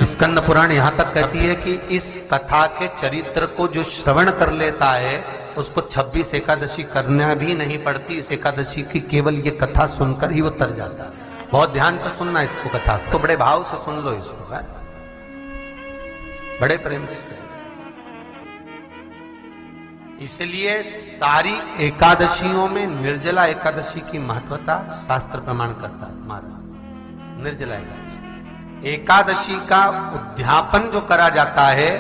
स्कंद पुराण यहां तक कहती है कि इस कथा के चरित्र को जो श्रवण कर लेता है उसको 26 एकादशी करना भी नहीं पड़ती। इस एकादशी की केवल ये कथा सुनकर ही वो तर जाता है। बहुत ध्यान से सुनना इसको, कथा तो बड़े भाव से सुन लो इसको, है? बड़े प्रेम से। इसलिए सारी एकादशियों में निर्जला एकादशी की महत्वता शास्त्र प्रमाण करता है महाराज। निर्जला एकादशी का उद्यापन जो करा जाता है,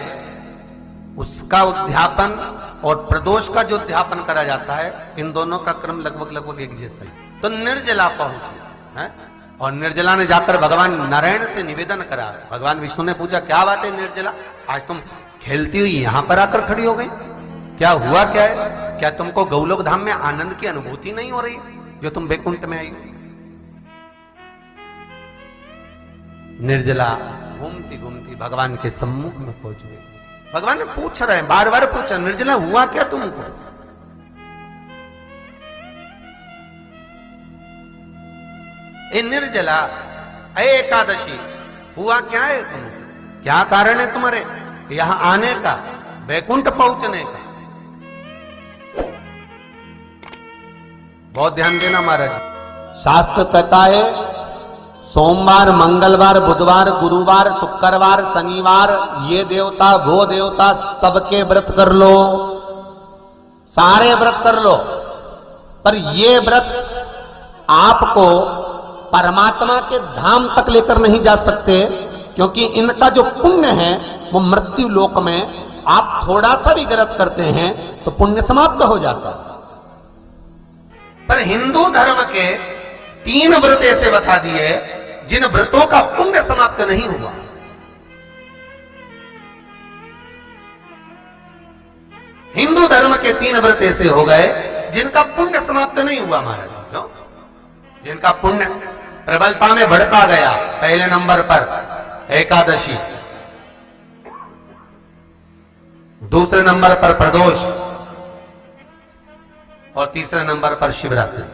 उसका उद्यापन और प्रदोष का जो उद्यापन करा जाता है, इन दोनों का क्रम लगभग एक जैसा ही। तो निर्जला पहुंची है और निर्जला ने जाकर भगवान नारायण से निवेदन करा। भगवान विष्णु ने पूछा, क्या बात है निर्जला, आज तुम खेलती हुई यहां पर आकर खड़ी हो गई, क्या हुआ क्या है? क्या तुमको गौलोक धाम में आनंद की अनुभूति नहीं हो रही जो तुम बैकुंठ में आई हो? निर्जला घूमती घूमती भगवान के सम्मुख में पहुंच गई। भगवान ने पूछ रहे हैं, बार बार पूछा, निर्जला हुआ क्या तुमको? ए निर्जला, ए एकादशी, हुआ क्या है तुमको? क्या कारण है तुम्हारे यहां आने का, बैकुंठ पहुंचने का? बहुत ध्यान देना महाराज। शास्त्र कहता है सोमवार, मंगलवार, बुधवार, गुरुवार, शुक्रवार, शनिवार, ये देवता वो देवता सबके व्रत कर लो, सारे व्रत कर लो, पर ये व्रत आपको परमात्मा के धाम तक लेकर नहीं जा सकते, क्योंकि इनका जो पुण्य है वो मृत्यु लोक में आप थोड़ा सा भी गलत करते हैं तो पुण्य समाप्त हो जाता है। पर हिंदू धर्म के 3 व्रत ऐसे बता दिए जिन व्रतों का पुण्य समाप्त नहीं हुआ। हिंदू धर्म के 3 व्रत ऐसे हो गए जिनका पुण्य समाप्त नहीं हुआ महाराज। क्यों? जिनका पुण्य प्रबलता में बढ़ता गया। पहले नंबर पर एकादशी, दूसरे नंबर पर प्रदोष और तीसरे नंबर पर शिवरात्रि।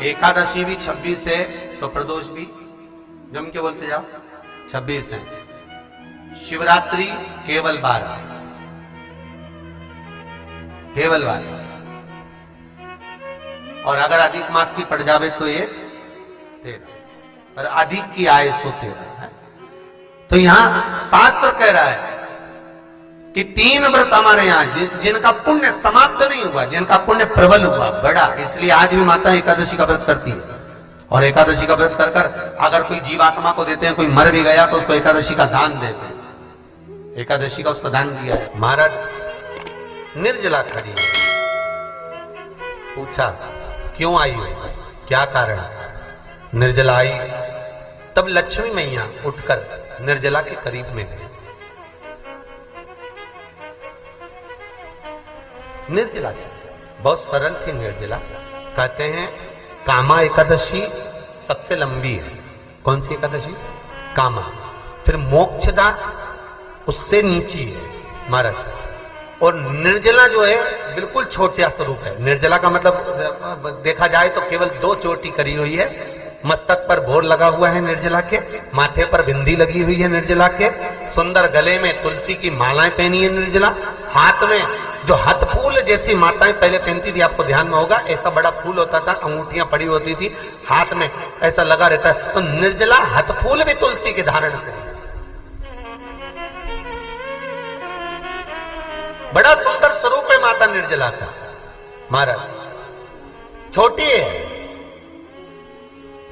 एकादशी भी 26 है तो प्रदोष भी जम के बोलते जाओ 26 है। शिवरात्रि केवल 12, केवल 12, और अगर अधिक मास की पड़ जावे तो ये 13, और अधिक की आए तो 13 है। तो यहां शास्त्र कह रहा है कि 3 व्रत हमारे यहां जिनका पुण्य समाप्त नहीं हुआ, जिनका पुण्य प्रबल हुआ, बड़ा। इसलिए आज भी माता एकादशी का व्रत करती है, और एकादशी का व्रत कर कर अगर कोई जीवात्मा को देते हैं, कोई मर भी गया तो उसको एकादशी का दान देते हैं। एकादशी का उसको दान दिया है। महाराज निर्जला खड़ी पूछा, क्यों आई हो, क्या कारण? निर्जला आई, तब लक्ष्मी मैया उठकर निर्जला के करीब में गई। निर्जला बहुत सरल थी निर्जला। कहते हैं कामा एकादशी सबसे लंबी है। कौन सी एकादशी? कामा। फिर मोक्षदा उससे नीची है महाराज। और निर्जला जो है बिल्कुल छोटा स्वरूप है। निर्जला का मतलब देखा जाए तो केवल 2 चोटी करी हुई है। मस्तक पर भोर लगा हुआ है निर्जला के, माथे पर बिंदी लगी हुई है निर्जला के, सुंदर गले में तुलसी की मालाएं पहनी है निर्जला, हाथ में जो हाथ फूल जैसी माताएं पहले पहनती थी, आपको ध्यान में होगा, ऐसा बड़ा फूल होता था, अंगूठियां पड़ी होती थी, हाथ में ऐसा लगा रहता है। तो निर्जला हाथ फूल भी तुलसी के धारण करी। बड़ा सुंदर स्वरूप है माता निर्जला का महाराज। छोटी है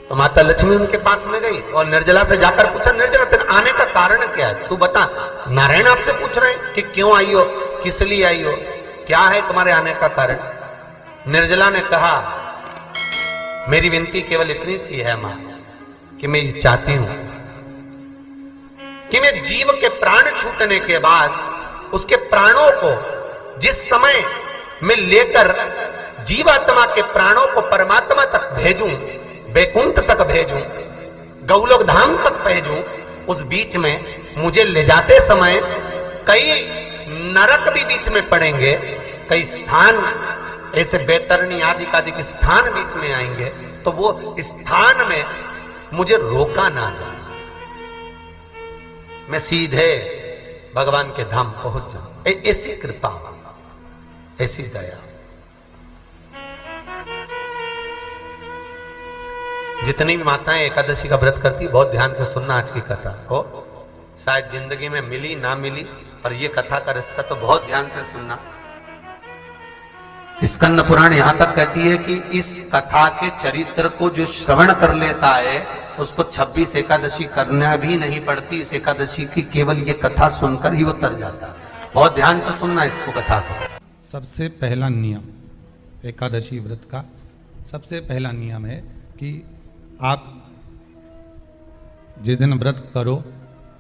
तो माता लक्ष्मी उनके पास में गई और निर्जला से जाकर पूछा, निर्जला तेरे आने का कारण क्या है, तू बता। नारायण आपसे पूछ रहे हैं कि क्यों आई हो, किस लिए आई हो, क्या है तुम्हारे आने का कारण? निर्जला ने कहा, मेरी विनती केवल इतनी सी है मां, कि मैं ये चाहती हूं कि मैं जीव के प्राण छूटने के बाद उसके प्राणों को जिस समय मैं लेकर जीवात्मा के प्राणों को परमात्मा तक भेजूं, बैकुंठ तक भेजूं, गौलोक धाम तक भेजूं, उस बीच में मुझे ले जाते समय कई नरक भी बीच में पड़ेंगे, कई स्थान ऐसे बैतरणी आदि के स्थान बीच में आएंगे, तो वो स्थान में मुझे रोका ना जाए। मैं सीधे भगवान के धाम पहुंच जाऊं। ऐसी कृपा, ऐसी दया। जितनी भी माताएं एकादशी का व्रत करती, बहुत ध्यान से सुनना आज की कथा को। शायद जिंदगी में मिली ना मिली, पर ये कथा का रिश्ता तो बहुत ध्यान से सुनना। स्कंद पुराण यहां तक कहती है कि इस कथा के चरित्र को जो श्रवण कर लेता है उसको 26 एकादशी करना भी नहीं पड़ती। इस एकादशी की केवल ये कथा सुनकर ही वो तर जाता है। बहुत ध्यान से सुनना इसको, कथा को। सबसे पहला नियम एकादशी व्रत का, सबसे पहला नियम है कि आप जिस दिन व्रत करो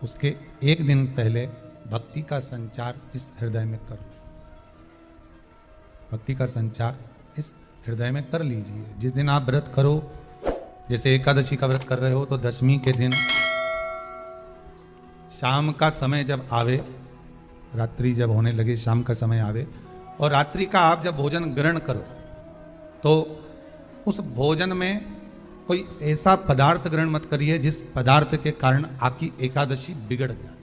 उसके एक दिन पहले भक्ति का संचार इस हृदय में करो। भक्ति का संचार इस हृदय में कर लीजिए। जिस दिन आप व्रत करो, जैसे एकादशी का व्रत कर रहे हो, तो दशमी के दिन शाम का समय जब आवे, रात्रि जब होने लगे, शाम का समय आवे, और रात्रि का आप जब भोजन ग्रहण करो तो उस भोजन में कोई ऐसा पदार्थ ग्रहण मत करिए जिस पदार्थ के कारण आपकी एकादशी बिगड़ जाए।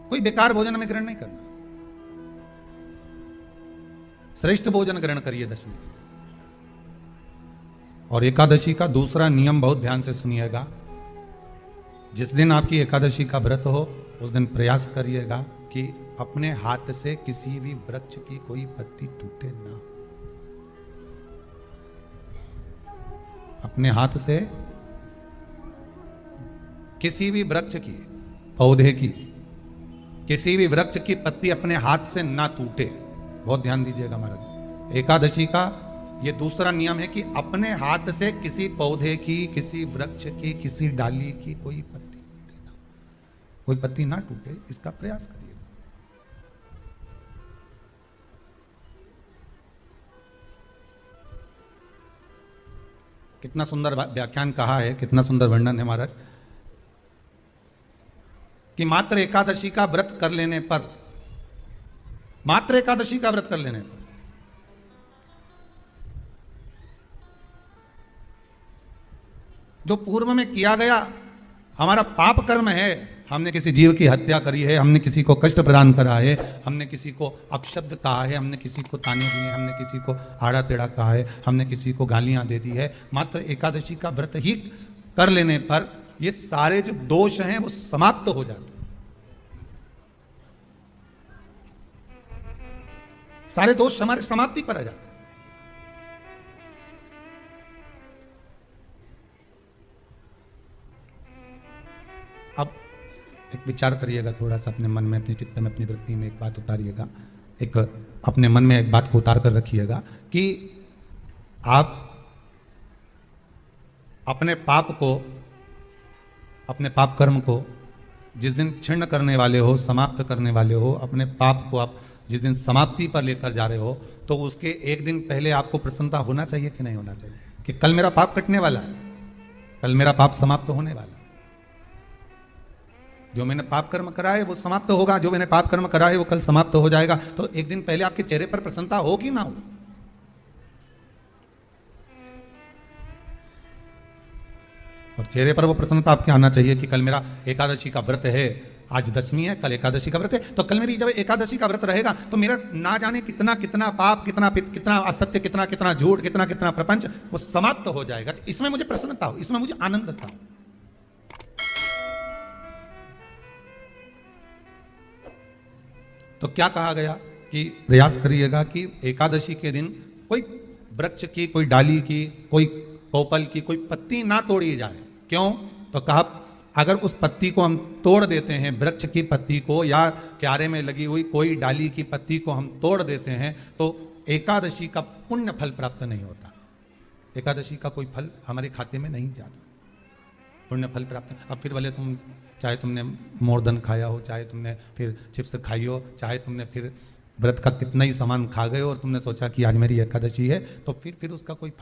कोई बेकार भोजन में ग्रहण नहीं करना, श्रेष्ठ भोजन ग्रहण करिए दशमी। और एकादशी का दूसरा नियम बहुत ध्यान से सुनिएगा। जिस दिन आपकी एकादशी का व्रत हो उस दिन प्रयास करिएगा कि अपने हाथ से किसी भी वृक्ष की कोई पत्ती टूटे ना। अपने हाथ से किसी भी वृक्ष की, पौधे की, किसी भी वृक्ष की पत्ती अपने हाथ से ना टूटे। बहुत ध्यान दीजिएगा महाराज। एकादशी का ये दूसरा नियम है कि अपने हाथ से किसी पौधे की, किसी वृक्ष की, किसी डाली की कोई पत्ती टूटे ना, कोई पत्ती ना टूटे, इसका प्रयास करिए। कितना सुंदर व्याख्यान कहा है, कितना सुंदर वर्णन है महाराज, कि मात्र एकादशी का व्रत कर लेने पर, मात्र एकादशी का व्रत कर लेने पर जो पूर्व में किया गया हमारा पाप कर्म है, हमने किसी जीव की हत्या करी है, हमने किसी को कष्ट प्रदान करा है, हमने किसी को अपशब्द कहा है, हमने किसी को ताने दिए, हमने किसी को आड़ा टेढ़ा कहा है, हमने किसी को गालियां दे दी है, मात्र एकादशी का व्रत ही कर लेने पर ये सारे जो दोष हैं वो समाप्त हो जाते हैं। सारे दोष हमारे समाप्ति पर आ जाते हैं। अब एक विचार करिएगा थोड़ा सा अपने मन में, अपने चित्त में, अपनी वृत्ति में एक बात उतारिएगा। एक अपने मन में एक बात को उतार कर रखिएगा कि आप अपने पाप को, अपने पाप कर्म को जिस दिन क्षीण करने वाले हो, समाप्त करने वाले हो, अपने पाप को आप जिस दिन समाप्ति पर लेकर जा रहे हो, तो उसके एक दिन पहले आपको प्रसन्नता होना चाहिए कि नहीं होना चाहिए कि कल मेरा पाप कटने वाला है, कल मेरा पाप समाप्त होने वाला है। जो मैंने पाप कर्म करा है वो समाप्त होगा, जो मैंने पाप कर्म करा है वो कल समाप्त हो जाएगा। तो एक दिन पहले आपके चेहरे पर प्रसन्नता हो कि ना हो? और चेहरे पर वो प्रसन्नता आपके आना चाहिए कि कल मेरा एकादशी का व्रत है, आज दशमी है, कल एकादशी का व्रत है, तो कल मेरी जब एकादशी का व्रत रहेगा तो मेरा ना जाने कितना कितना पाप, कितना कितना असत्य, कितना कितना झूठ, कितना कितना प्रपंच वो समाप्त हो जाएगा। तो इसमें मुझे प्रसन्नता हो, इसमें मुझे आनंद था। तो क्या कहा गया कि प्रयास करिएगा कि एकादशी के दिन कोई वृक्ष की, कोई डाली की, कोई पोपल की कोई पत्ती ना तोड़ी जाए। क्यों? तो कहा अगर उस पत्ती को हम तोड़ देते हैं, वृक्ष की पत्ती को या क्यारे में लगी हुई कोई डाली की पत्ती को हम तोड़ देते हैं, तो एकादशी का पुण्य फल प्राप्त नहीं होता। एकादशी का कोई फल हमारे खाते में नहीं जाता, पुण्य फल प्राप्त। अब फिर भले तुम, चाहे तुमने मोरधन खाया हो, चाहे तुमने फिर चिप्स खाई हो, चाहे तुमने फिर व्रत का कितना ही सामान खा गए और तुमने सोचा कि आज मेरी एकादशी है, तो फिर उसका कोई फल